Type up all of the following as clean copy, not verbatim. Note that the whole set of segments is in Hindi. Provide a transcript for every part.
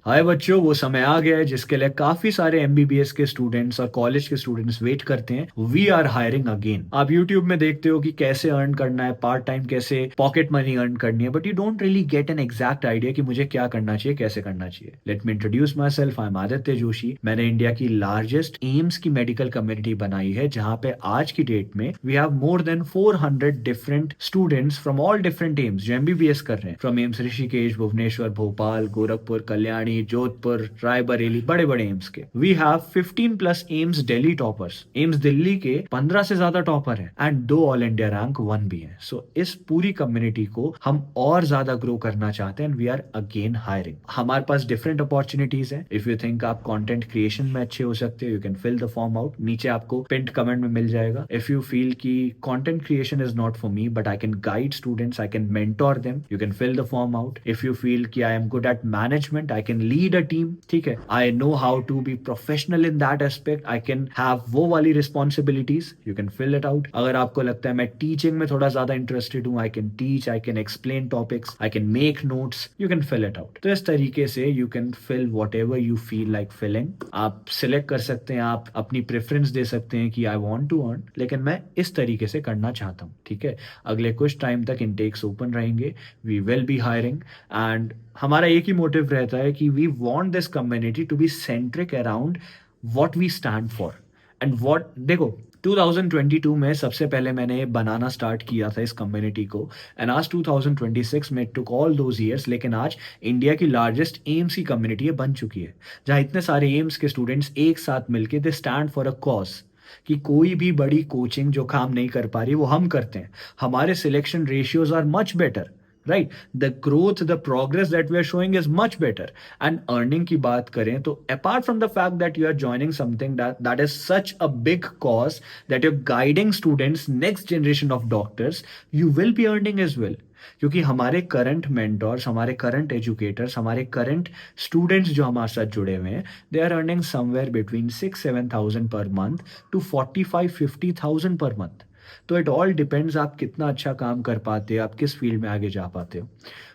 हाय बच्चों, वो समय आ गया है जिसके लिए काफी सारे एमबीबीएस के स्टूडेंट्स और कॉलेज के स्टूडेंट्स वेट करते हैं। We are hiring again. आप यूट्यूब में देखते हो कि कैसे अर्न करना है, पार्ट टाइम कैसे पॉकेट मनी अर्न करनी है, but you don't really get an exact idea कि मुझे क्या करना चाहिए, कैसे करना चाहिए। Let me introduce myself. I am Aditya Joshi. मैंने इंडिया की लार्जेस्ट एम्स की मेडिकल कम्युनिटी बनाई है, जहां पे आज की डेट में we have more than 400 different students from all different AIIMS जो एमबीबीएस कर रहे हैं। फ्रॉम एम्स ऋषिकेश, भुवनेश्वर, भोपाल, गोरखपुर, कल्याणी, जोधपुर, रायबरेली, बड़े बड़े एम्स के। We have 15 plus AIIMS Delhi toppers. AIIMS Delhi के 15 से ज्यादा टॉपर हैं एंड 2 ऑल इंडिया रैंक 1 भी है। सो इस पूरी कम्युनिटी को हम और ज्यादा ग्रो करना चाहते हैं and we are again hiring. हमारे पास डिफरेंट अपॉर्चुनिटीज है। इफ यू थिंक आप कंटेंट क्रिएशन में अच्छे हो सकते हो, you can fill the form out. नीचे आपको पिंड कमेंट में मिल जाएगा। इफ यू फील कि content creation is not for me but I can guide students, I can mentor them, you can fill the form out. If you feel कि I am good at management, I can lead a team, ठीक है, I know how to be professional in that aspect, I can have वो वाली responsibilities, you can fill it out. अगर आपको लगता है मैं टीचिंग में थोड़ा ज्यादा इंटरेस्टेड हूँ, I can teach, I can explain topics, I can make notes, you can fill it out. तो इस तरीके से you can fill whatever you feel like filling. आप सिलेक्ट कर सकते हैं, आप अपनी प्रेफरेंस दे सकते हैं कि आई वॉन्ट टू अर्न, लेकिन मैं इस तरीके से करना चाहता हूँ, ठीक है। अगले कुछ टाइम तक इनटेक्स ओपन रहेंगे। We will be hiring and हमारा एक ही मोटिव रहता है कि we want this community to be centric around what we stand for and what. देखो, 2022 में सबसे पहले मैंने बनाना स्टार्ट किया था इस कम्युनिटी को एंड आज 2026 में टुक ऑल दोज ईयर्स, लेकिन आज इंडिया की लार्जेस्ट एम्स की कम्युनिटी बन चुकी है, जहां इतने सारे एम्स के स्टूडेंट्स एक साथ मिलके they stand for a cause कि कोई भी बड़ी कोचिंग जो काम नहीं कर पा रही वो हम करते हैं। हमारे selection ratios are much better, right. The growth, the progress that we are showing is much better. And earning की बात करें तो apart from the fact that you are joining something that is such a big cause that you're guiding students, next generation of doctors, you will be earning as well. क्योंकि हमारे करंट मेंटोर्स, हमारे करंट एजुकेटर्स, हमारे करंट स्टूडेंट्स जो हमारे साथ जुड़े हुए हैं, they are earning somewhere between 6-7 thousand per month to 45-50 thousand per month. तो इट ऑल डिपेंड्स आप कितना अच्छा काम कर पाते हो, आप किस फील्ड में आगे जा पाते हो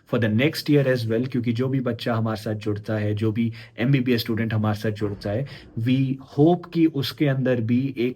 for the next year as well. क्योंकि जो भी बच्चा हमारे साथ जुड़ता है, जो भी एमबीबीएस स्टूडेंट हमारे साथ जुड़ता है, वी होप कि उसके अंदर भी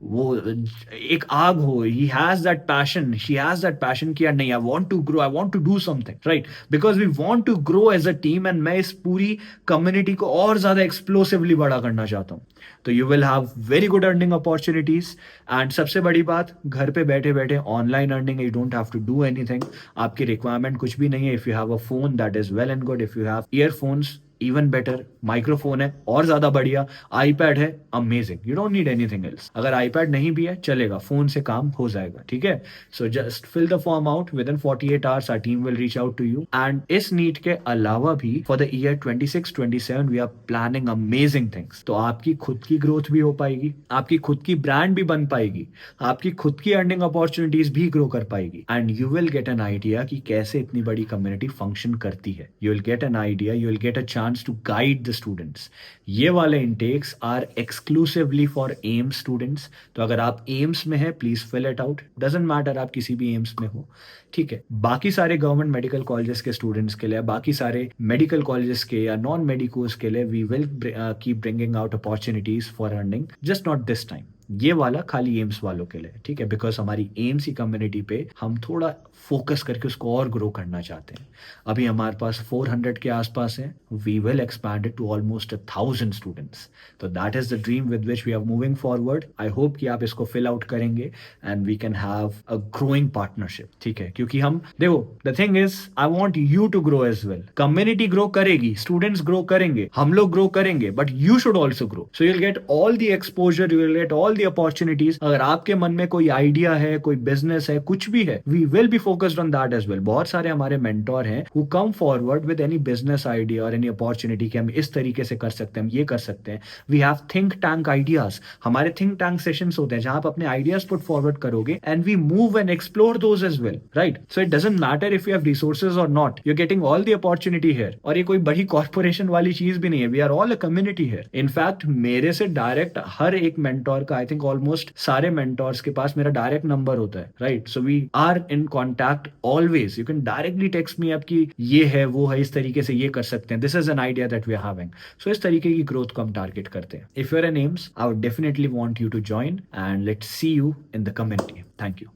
वो एक आग हो। He has that passion, she has that passion कि यार नहीं, I want to grow, I want to do something, right. Because we want to grow as a team and मैं इस पूरी कम्युनिटी को और ज्यादा एक्सप्लोसिवली बड़ा करना चाहता हूँ। तो you will have very good earning opportunities and सबसे बड़ी बात, घर पे बैठे बैठे online earning, you don't have to do anything. आपकी रिक्वायरमेंट कुछ भी नहीं है। If you have a phone that is well and good, if you have earphones even better, microphone है और ज्यादा बढ़िया, आईपैड है amazing, you don't need anything else. अगर आईपैड नहीं भी है चलेगा, फोन से काम हो जाएगा, ठीक है। So just fill the form out within 48 hours, our team will reach out to you. And इस नीट के अलावा भी for the year 26-27 we are planning amazing things. तो आपकी खुद की ग्रोथ भी हो पाएगी, आपकी खुद की ब्रांड भी बन पाएगी, आपकी खुद की अर्निंग अपॉर्चुनिटीज भी ग्रो कर पाएगी and you will get an idea कि कैसे इतनी बड़ी कम्युनिटी फंक्शन करती है। You will get an idea, you will get a chance to guide the students. ये वाले intakes are exclusively for AIIMS students. तो अगर आप एम्स में है, please fill it out, doesn't matter आप किसी भी एम्स में हो, ठीक है। बाकी सारे गवर्नमेंट मेडिकल कॉलेजेस के स्टूडेंट्स के लिए, बाकी सारे मेडिकल कॉलेजेस के या नॉन मेडिकोज के लिए, we will keep bringing out opportunities for earning, just not this time. ये वाला खाली एम्स वालों के लिए, ठीक है। बिकॉज हमारी एम्स की कम्युनिटी पे हम थोड़ा फोकस करके उसको और ग्रो करना चाहते हैं। अभी हमारे पास 400 के आसपास है, we will expand it to almost 1000 students. तो that is the dream with which we are moving forward. I hope कि आप इसको फिल आउट करेंगे and we can have a growing partnership, ठीक है। क्योंकि हम देखो, the thing is I want you to grow as well. Community grow करेगी, स्टूडेंट्स ग्रो करेंगे, हम लोग ग्रो करेंगे, but you should also grow. So you will get all the exposure, you will get all the opportunities. अगर आपके मन में कोई आइडिया है, कोई बिजनेस है, कुछ भी है, we will be focused on that as well. बहुत सारे हमारे मेंटोर हैं who come forward with any business idea और एनी अपॉर्चुनिटी कि हम इस तरीके से कर सकते हैं, हम ये कर सकते हैं। We have think tank ideas. हमारे थिंक टैंक सेशंस होते हैं जहां आप अपने आइडियाज पुट फॉरवर्ड करोगे and we move and explore those as well, right. So it doesn't matter if you have resources और not, you are getting all the opportunity here. और ये कोई बड़ी कॉर्पोरेशन वाली चीज भी नहीं है, we are all a community here. In fact मेरे से डायरेक्ट हर एक मेंटोर का आई थिंक ऑलमोस्ट सारे मेंटोर्स के पास मेरा डायरेक्ट नंबर होता है, right? So we are in contact always, you can directly text me आपकी ये है वो है, इस तरीके से ये कर सकते हैं, this is an idea that we are having. So इस तरीके की ग्रोथ को हम टारगेट करते हैं। If you are an AIIMS, I would definitely want you to join and let's see you in the community. Thank you.